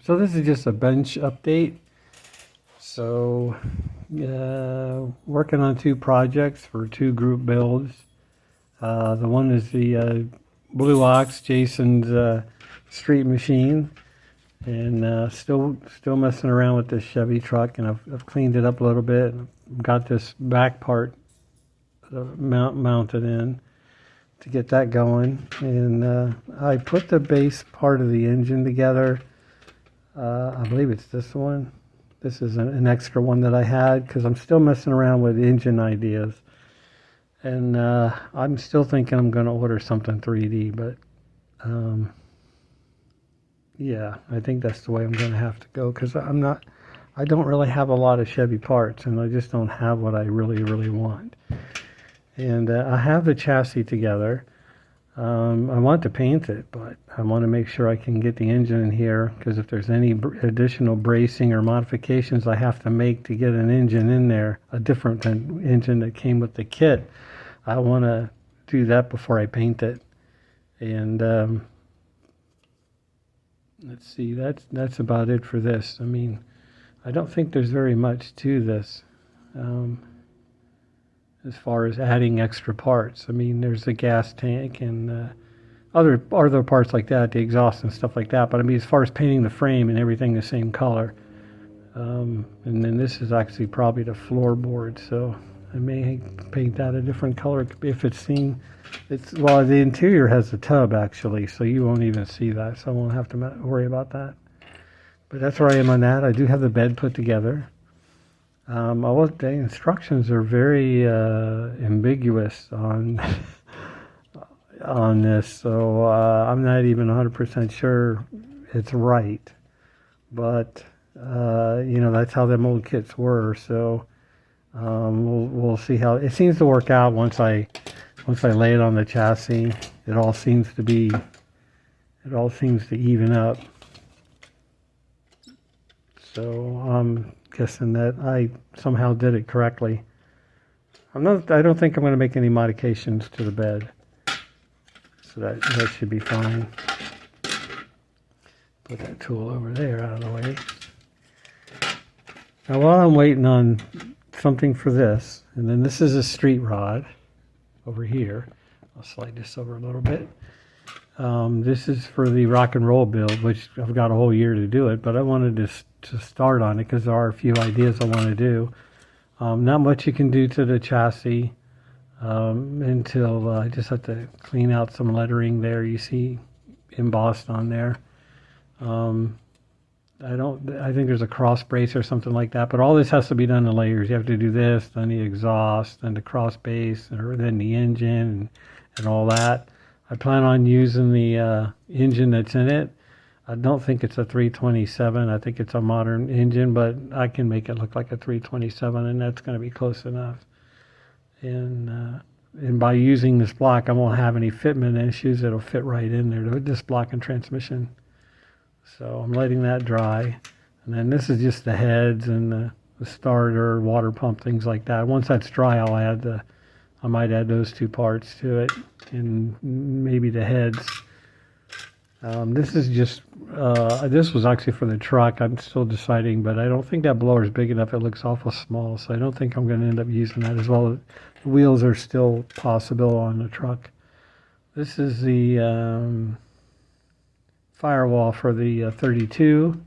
So this is just a bench update. So working on two projects for two group builds. The one is the Blue Ox, Jason's street machine, and still messing around with this Chevy truck, and I've cleaned it up a little bit. Got this back part mounted in to get that going, and I put the base part of the engine together. I believe it's this one. This is an extra one that I had because I'm still messing around with engine ideas. And I'm still thinking I'm going to order something 3D, but yeah, I think that's the way I'm going to have to go because I don't really have a lot of Chevy parts, and I just don't have what I really want. And I have the chassis together. I want to paint it, but I want to make sure I can get the engine in here because if there's any additional bracing or modifications I have to make to get an engine in there, a different engine that came with the kit, I want to do that before I paint it. And let's see, that's about it for this. I mean, I don't think there's very much to this. As far as adding extra parts. I mean, there's the gas tank and other parts like that, the exhaust and stuff like that. But I mean, as far as painting the frame and everything the same color. And then this is actually probably the floorboard, so I may paint that a different color if it's seen. Well, the interior has the tub actually, so you won't even see that, so I won't have to worry about that. But that's where I am on that. I do have the bed put together. The instructions are very ambiguous on on this, so I'm not even 100% sure it's right. But that's how them old kits were. So we'll see how it seems to work out once I lay it on the chassis. It all seems to even up. So guessing that I somehow did it correctly. I don't think I'm going to make any modifications to the bed, so that should be fine. Put that tool over there out of the way. Now while I'm waiting on something for this, and then this is a street rod over here. I'll slide this over a little bit. This is for the rock and roll build, which I've got a whole year to do it, but I wanted to start on it because there are a few ideas I want to do. Not much you can do to the chassis until I just have to clean out some lettering there you see embossed on there. I think there's a cross brace or something like that, but all this has to be done in layers. You have to do this, then the exhaust, then the cross base, or then the engine and all that. I plan on using the engine that's in it. I don't think it's a 327. I think it's a modern engine, but I can make it look like a 327, and that's going to be close enough. And by using this block, I won't have any fitment issues. It'll fit right in there to this block and transmission. So I'm letting that dry. And then this is just the heads and the starter, water pump, things like that. Once that's dry, I might add those two parts to it, and maybe the heads. This is just, this was actually for the truck. I'm still deciding, but I don't think that blower is big enough. It looks awful small, so I don't think I'm going to end up using that as well. The wheels are still possible on the truck. This is the firewall for the 32,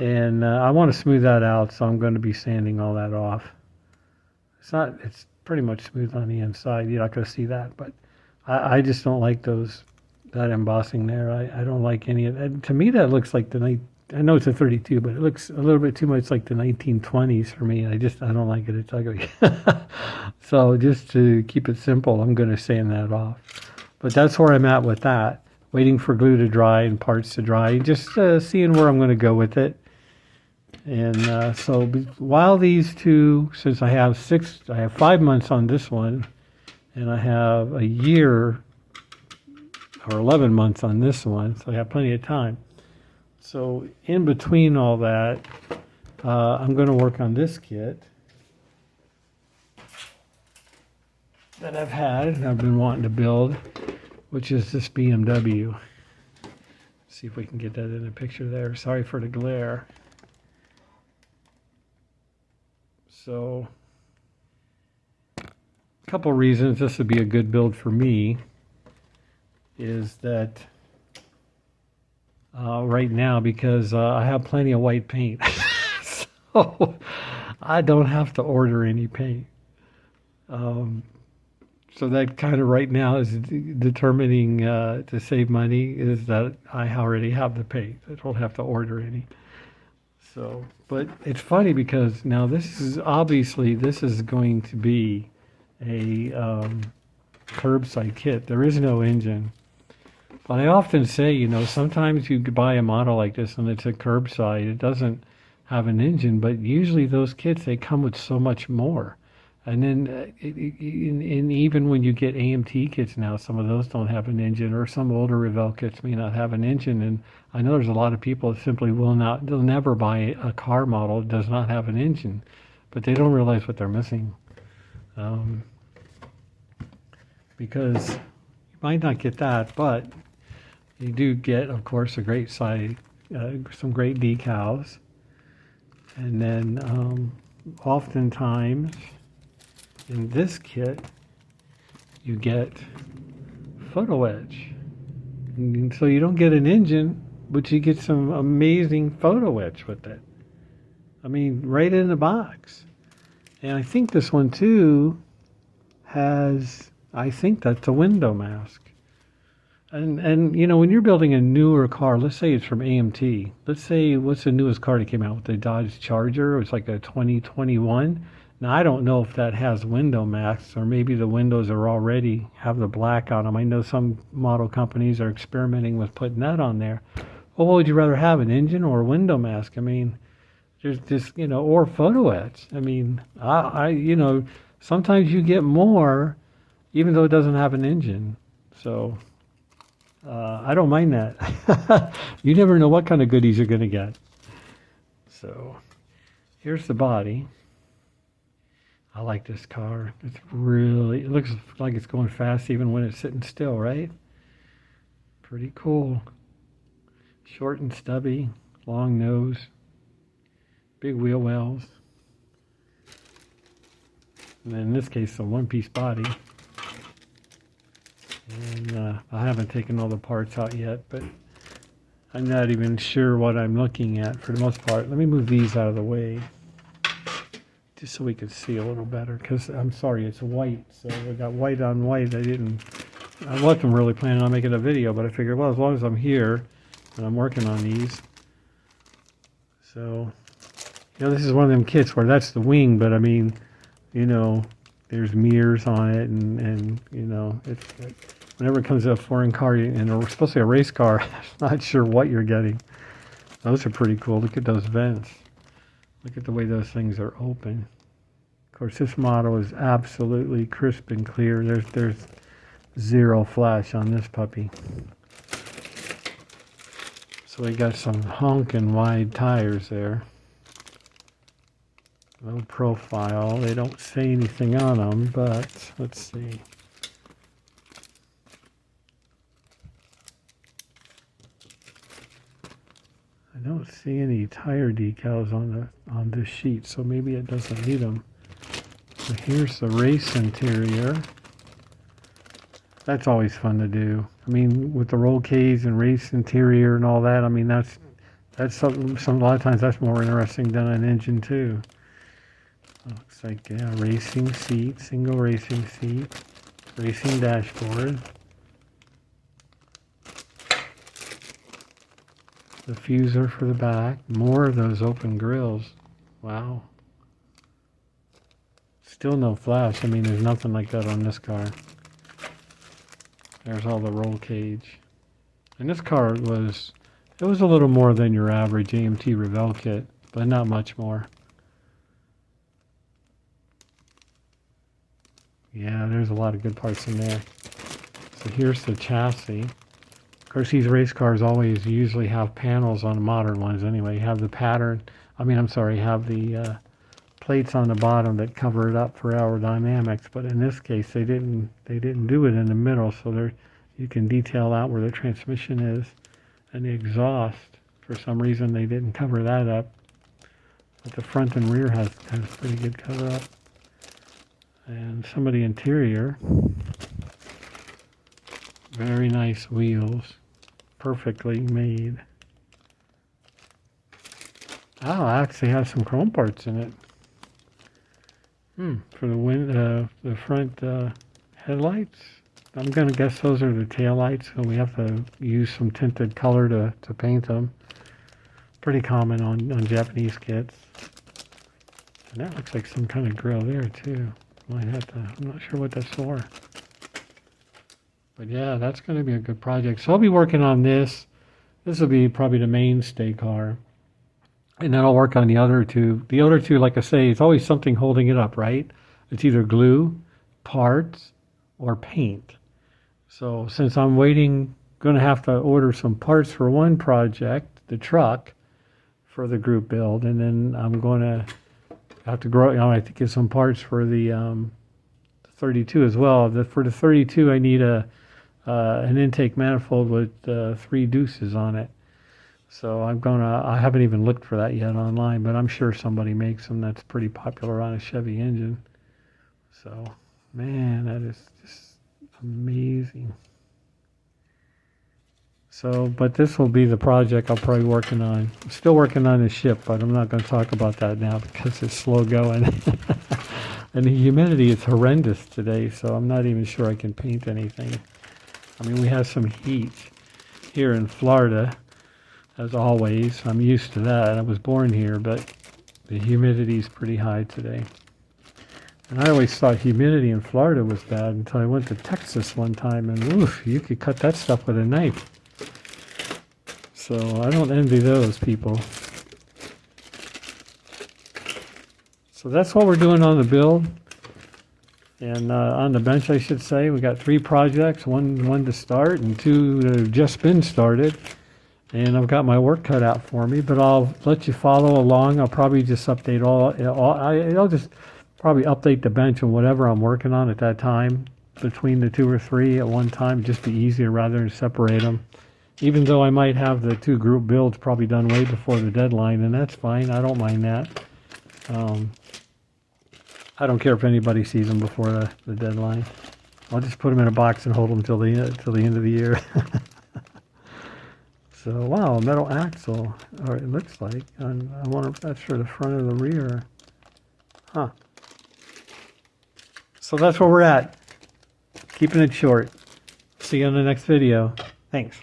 and I want to smooth that out, so I'm going to be sanding all that off. It's pretty much smooth on the inside. You're not going to see that, but I just don't like that embossing there. I don't like any of that. To me, that looks like I know it's a 32, but it looks a little bit too much like the 1920s for me. I don't like it. It's ugly. So just to keep it simple, I'm going to sand that off. But that's where I'm at with that. Waiting for glue to dry and parts to dry. Just seeing where I'm going to go with it. And so while these two, since I have 5 months on this one, and I have a year or 11 months on this one, so I have plenty of time. So in between all that, I'm going to work on this kit that I've had and I've been wanting to build, which is this BMW See if we can get that in a picture there. Sorry for the glare. So, a couple reasons this would be a good build for me is that right now, because I have plenty of white paint, so I don't have to order any paint. So that kind of right now is determining to save money is that I already have the paint. I don't have to order any. So, but it's funny because now this is obviously this is going to be a curbside kit. There is no engine. But I often say, you know, sometimes you buy a model like this and it's a curbside. It doesn't have an engine, but usually those kits, they come with so much more. And then and even when you get AMT kits now, some of those don't have an engine, or some older Revell kits may not have an engine. And I know there's a lot of people that simply they'll never buy a car model that does not have an engine, but they don't realize what they're missing. Because you might not get that, but you do get, of course, a great side, some great decals. And then oftentimes, in this kit, you get photo etch. And so you don't get an engine, but you get some amazing photo etch with it. I mean, right in the box. And I think this one too has, I think that's a window mask. And you know, when you're building a newer car, let's say it's from AMT. Let's say, what's the newest car that came out with the Dodge Charger? It's like a 2021. Now, I don't know if that has window masks, or maybe the windows are already have the black on them. I know some model companies are experimenting with putting that on there. Well, what would you rather have, an engine or a window mask? I mean, there's this, you know, or photo etch. I mean, you know, sometimes you get more, even though it doesn't have an engine. So, I don't mind that. You never know what kind of goodies you're going to get. So, here's the body. I like this car. It's really, it looks like it's going fast even when it's sitting still, right? Pretty cool. Short and stubby, long nose, big wheel wells. And then in this case, a one-piece body. And I haven't taken all the parts out yet, but I'm not even sure what I'm looking at for the most part. Let me move these out of the way, just so we can see a little better, because I'm sorry, it's white, so we got white on white. I wasn't really planning on making a video, but I figured, well, as long as I'm here and I'm working on these. So, you know, this is one of them kits where that's the wing, but I mean, you know, there's mirrors on it, and you know, it's whenever it comes to a foreign car, and especially a race car, I'm not sure what you're getting. Those are pretty cool. Look at those vents. Look at the way those things are open. Of course, this model is absolutely crisp and clear. There's zero flash on this puppy. So we got some honking wide tires there. Low profile. They don't say anything on them, but let's see. I don't see any tire decals on this sheet, so maybe it doesn't need them. So here's the race interior. That's always fun to do. I mean, with the roll cage and race interior and all that, I mean, that's something, a lot of times that's more interesting than an engine too. Looks like, yeah, racing seat, single racing seat, racing dashboard. Diffuser for the back. More of those open grills. Wow. Still no flash. I mean, there's nothing like that on this car. There's all the roll cage. And this car it was a little more than your average AMT Revell kit, but not much more. Yeah, there's a lot of good parts in there. So here's the chassis. Of course, these race cars always usually have panels on the modern ones anyway. You have the pattern, have the plates on the bottom that cover it up for aerodynamics, but in this case they didn't do it in the middle, so there you can detail out where the transmission is. And the exhaust, for some reason they didn't cover that up. But the front and rear has pretty good cover up. And some of the interior, very nice wheels, perfectly made. Oh, I actually have some chrome parts in it. For the front headlights. I'm gonna guess those are the tail lights, so we have to use some tinted color to paint them. Pretty common on Japanese kits. And that looks like some kind of grill there too. Might have to, I'm not sure what that's for. But yeah, that's gonna be a good project. So I'll be working on this. This will be probably the mainstay car. And then I'll work on the other two. The other two, like I say, it's always something holding it up, right? It's either glue, parts, or paint. So since I'm going to have to order some parts for one project, the truck, for the group build, and then I'm going to have to I have to get some parts for the 32 as well. For the 32, I need an intake manifold with 3 deuces on it. So I haven't even looked for that yet online, but I'm sure somebody makes them. That's pretty popular on a Chevy engine. So, man, that is just amazing. So, but this will be the project I'll probably be working on. I'm still working on the ship, but I'm not going to talk about that now because it's slow going. And the humidity is horrendous today, so I'm not even sure I can paint anything. I mean, we have some heat here in Florida. As always, I'm used to that. I was born here, but the humidity is pretty high today. And I always thought humidity in Florida was bad until I went to Texas one time, and oof, you could cut that stuff with a knife. So I don't envy those people. So that's what we're doing on the build. And on the bench, I should say, we got 3 projects, one to start and 2 that have just been started. And I've got my work cut out for me, but I'll let you follow along. I'll probably just update I'll just probably update the bench and whatever I'm working on at that time between the 2 or 3 at one time, just be easier rather than separate them. Even though I might have the 2 group builds probably done way before the deadline, and that's fine. I don't mind that. I don't care if anybody sees them before the deadline. I'll just put them in a box and hold them till the end of the year. So, wow, metal axle, or it looks like. I wonder if that's for the front or the rear. Huh. So that's where we're at. Keeping it short. See you in the next video. Thanks.